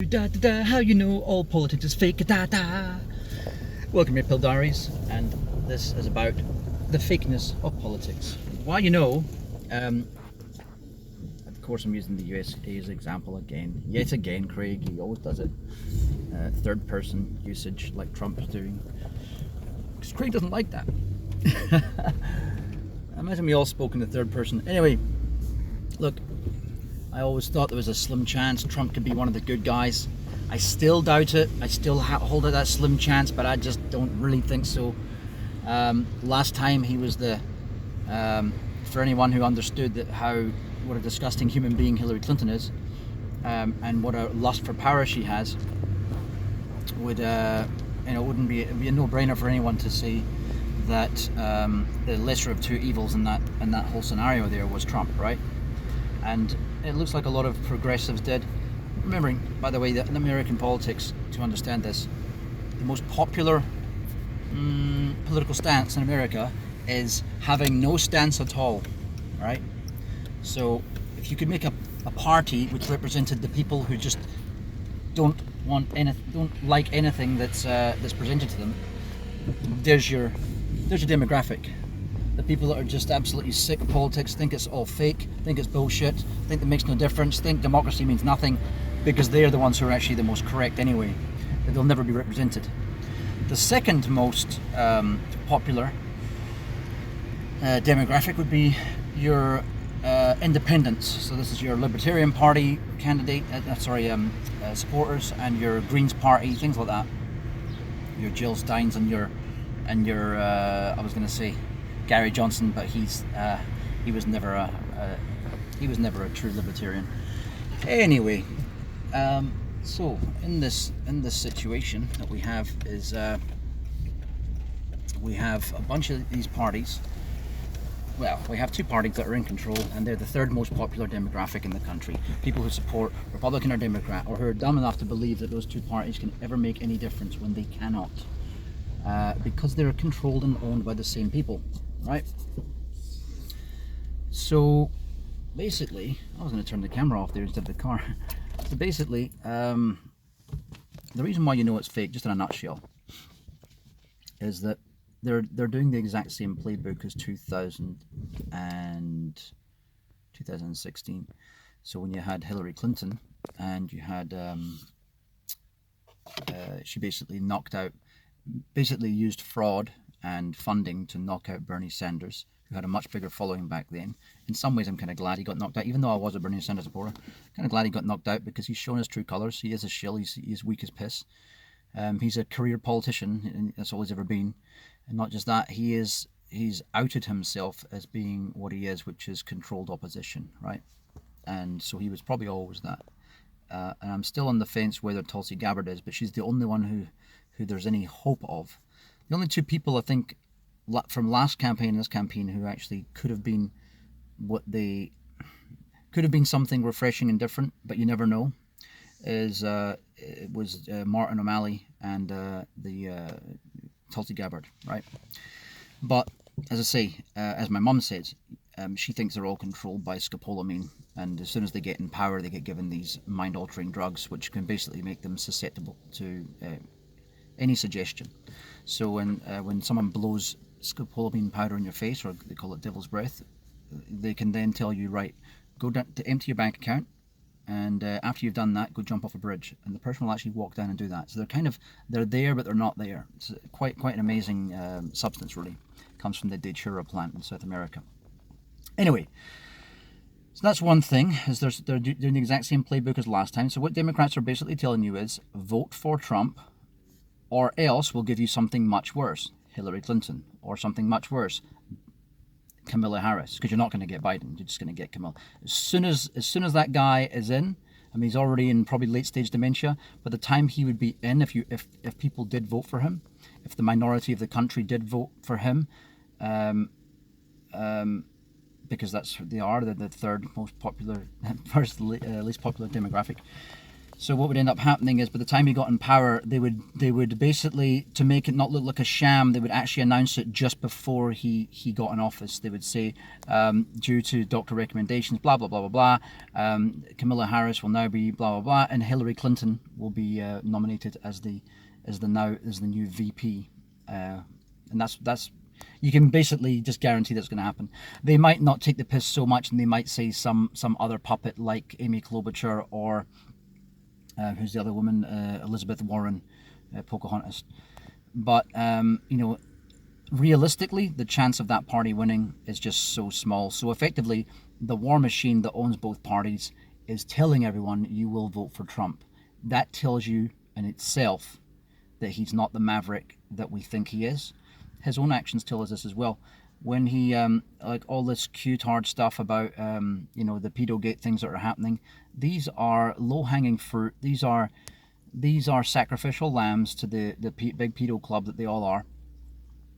Da, da, da, how you know all politics is fake? Da, da. Welcome to Pill Diaries, and this is about the fakeness of politics. Why you know, of course I'm using the USA as an example again. Yet again, Craig, he always does it. Third person usage like Trump's doing. Because Craig doesn't like that. Imagine we all spoke in the third person. Anyway, look, I always thought there was a slim chance Trump could be one of the good guys. I still doubt it. I still hold out that slim chance, but I just don't really think so. Last time he was for anyone who understood what a disgusting human being Hillary Clinton is, and what a lust for power she has, it'd be a no-brainer for anyone to see that the lesser of two evils in that whole scenario there was Trump, right? And it looks like a lot of progressives did. Remembering, by the way, that in American politics, to understand this, the most popular political stance in America is having no stance at all, right? So if you could make a party which represented the people who just don't like anything that's presented to them, there's your demographic. The people that are just absolutely sick of politics, think it's all fake, think it's bullshit, think it makes no difference, think democracy means nothing, because they're the ones who are actually the most correct anyway. That they'll never be represented. The second most popular demographic would be your independents. So this is your Libertarian Party candidate, supporters, and your Greens Party, things like that. Your Jill Steins and your I was going to say Gary Johnson, but he was never a true libertarian. Anyway, so in this situation that we have is we have a bunch of these parties. Well, we have two parties that are in control, and they're the third most popular demographic in the country. People who support Republican or Democrat, or who are dumb enough to believe that those two parties can ever make any difference when they cannot, because they're controlled and owned by the same people. Right? So basically, I was going to turn the camera off there instead of the car. So basically, the reason why you know it's fake, just in a nutshell, is that they're doing the exact same playbook as 2016. So when you had Hillary Clinton and you had she basically used fraud and funding to knock out Bernie Sanders, who had a much bigger following back then. In some ways, I'm kind of glad he got knocked out, even though I was a Bernie Sanders supporter. Kind of glad he got knocked out because he's shown his true colours. He is a shill. He's weak as piss. He's a career politician, and that's all he's ever been. And not just that, he's outed himself as being what he is, which is controlled opposition, right? And so he was probably always that. And I'm still on the fence whether Tulsi Gabbard is, but she's the only one who there's any hope of. The only two people I think from last campaign and this campaign who actually could have been something refreshing and different, but you never know, was Martin O'Malley and the Tulsi Gabbard, right? But as I say, as my mum said, she thinks they're all controlled by scopolamine, and as soon as they get in power, they get given these mind-altering drugs, which can basically make them susceptible to any suggestion. So when someone blows scopolamine powder in your face, or they call it devil's breath, they can then tell you, right, go down to empty your bank account, and after you've done that, go jump off a bridge, and the person will actually walk down and do that. So they're there, but they're not there. It's quite an amazing substance, really. It comes from the Datura plant in South America. Anyway, so that's one thing, is they're doing the exact same playbook as last time. So what Democrats are basically telling you is, vote for Trump, or else we'll give you something much worse, Hillary Clinton, or something much worse, Kamala Harris, because you're not going to get Biden, you're just going to get Kamala. As soon as that guy is in, I mean, he's already in probably late stage dementia. By the time he would be in, if people did vote for him, if the minority of the country did vote for him, because that's what they are, they're the third most popular, least popular demographic. So what would end up happening is by the time he got in power, they would basically, to make it not look like a sham, they would actually announce it just before he got in office. They would say, due to doctor recommendations, blah blah blah blah blah, Kamala Harris will now be blah blah blah, and Hillary Clinton will be nominated as the new VP, and that's you can basically just guarantee that's going to happen. They might not take the piss so much, and they might say some other puppet like Amy Klobuchar or who's the other woman, Elizabeth Warren, Pocahontas. But realistically, the chance of that party winning is just so small. So effectively, the war machine that owns both parties is telling everyone you will vote for Trump. That tells you in itself that he's not the maverick that we think he is. His own actions tell us this as well. When he, like all this Q-tard stuff about, the pedogate things that are happening, these are low-hanging fruit. These are sacrificial lambs to the big pedo club that they all are,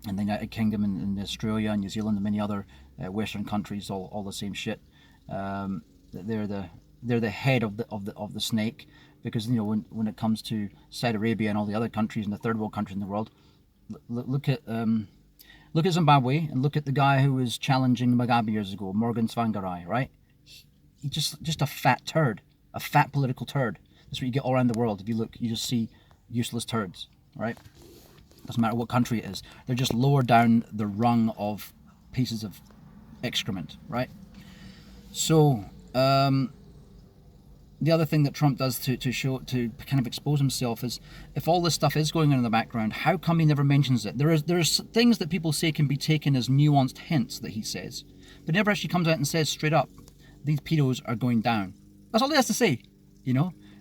and the United Kingdom and Australia and New Zealand and many other Western countries, all the same shit. They're the head of the snake, because when it comes to Saudi Arabia and all the other countries and the third world countries in the world, look at Zimbabwe and look at the guy who was challenging Mugabe years ago, Morgan Tsvangirai, right? He's just a fat turd, a fat political turd. That's what you get all around the world. If you look, you just see useless turds, right? Doesn't matter what country it is. They're just lower down the rung of pieces of excrement, right? So, the other thing that Trump does to kind of expose himself is, if all this stuff is going on in the background, how come he never mentions it? There's things that people say can be taken as nuanced hints that he says, but he never actually comes out and says straight up, these pedos are going down. That's all he has to say,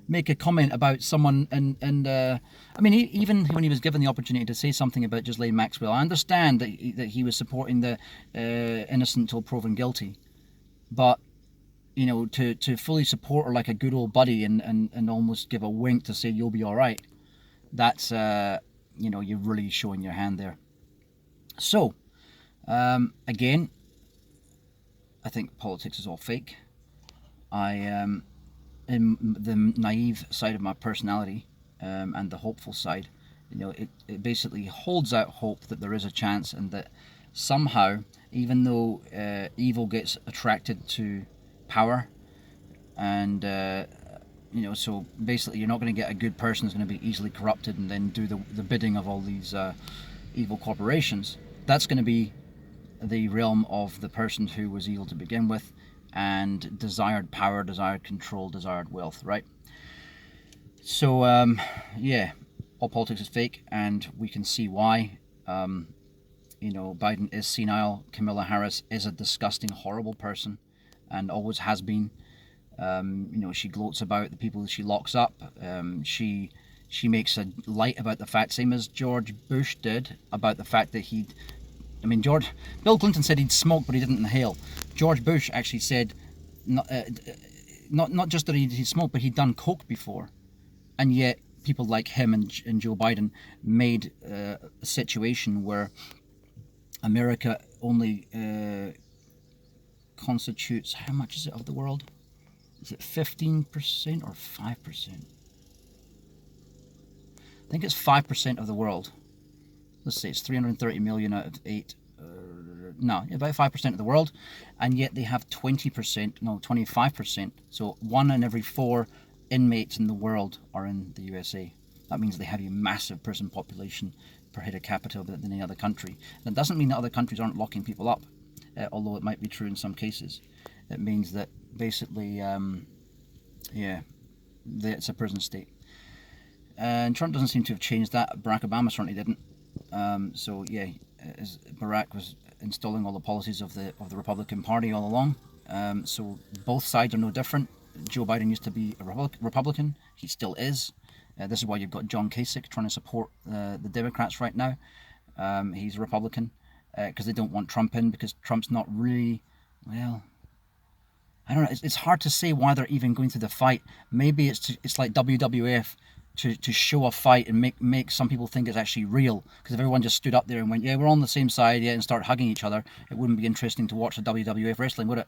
make a comment about someone, and I mean, even when he was given the opportunity to say something about Ghislaine Maxwell, I understand that he was supporting the innocent till proven guilty, but to fully support her like a good old buddy and almost give a wink to say you'll be all right, that's you're really showing your hand there. So again, I think politics is all fake. In the naive side of my personality, and the hopeful side, it basically holds out hope that there is a chance, and that somehow, even though evil gets attracted to power, and so basically you're not going to get a good person who's going to be easily corrupted and then do the bidding of all these evil corporations. That's going to be the realm of the person who was evil to begin with, and desired power, desired control, desired wealth, right? So all politics is fake, and we can see why. Biden is senile. Kamala Harris is a disgusting, horrible person, and always has been. She gloats about the people that she locks up. She makes a light about the fact, same as George Bush did, about the fact that Bill Clinton said he'd smoke, but he didn't inhale. George Bush actually said, not just that he'd smoked, but he'd done coke before, and yet people like him and Joe Biden made a situation where America only constitutes, how much is it of the world? Is it 15% or 5%? I think it's 5% of the world. Let's say it's 330 million out of 8. About 5% of the world, and yet they have 25%. So 1 in every 4 inmates in the world are in the USA. That means they have a massive prison population per head of capita than any other country. That doesn't mean that other countries aren't locking people up, although it might be true in some cases. It means that basically, it's a prison state. And Trump doesn't seem to have changed that. Barack Obama certainly didn't. As Barack was installing all the policies of the Republican Party all along. So both sides are no different. Joe Biden used to be a Republican. He still is. This is why you've got John Kasich trying to support the Democrats right now. He's a Republican because they don't want Trump in, because Trump's not really, well, I don't know. It's hard to say why they're even going through the fight. Maybe it's like WWF to show a fight and make some people think it's actually real. Because if everyone just stood up there and went, yeah, we're on the same side, and start hugging each other, it wouldn't be interesting to watch the WWF wrestling, would it?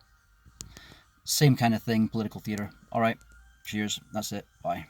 Same kind of thing, political theatre. All right, cheers. That's it. Bye.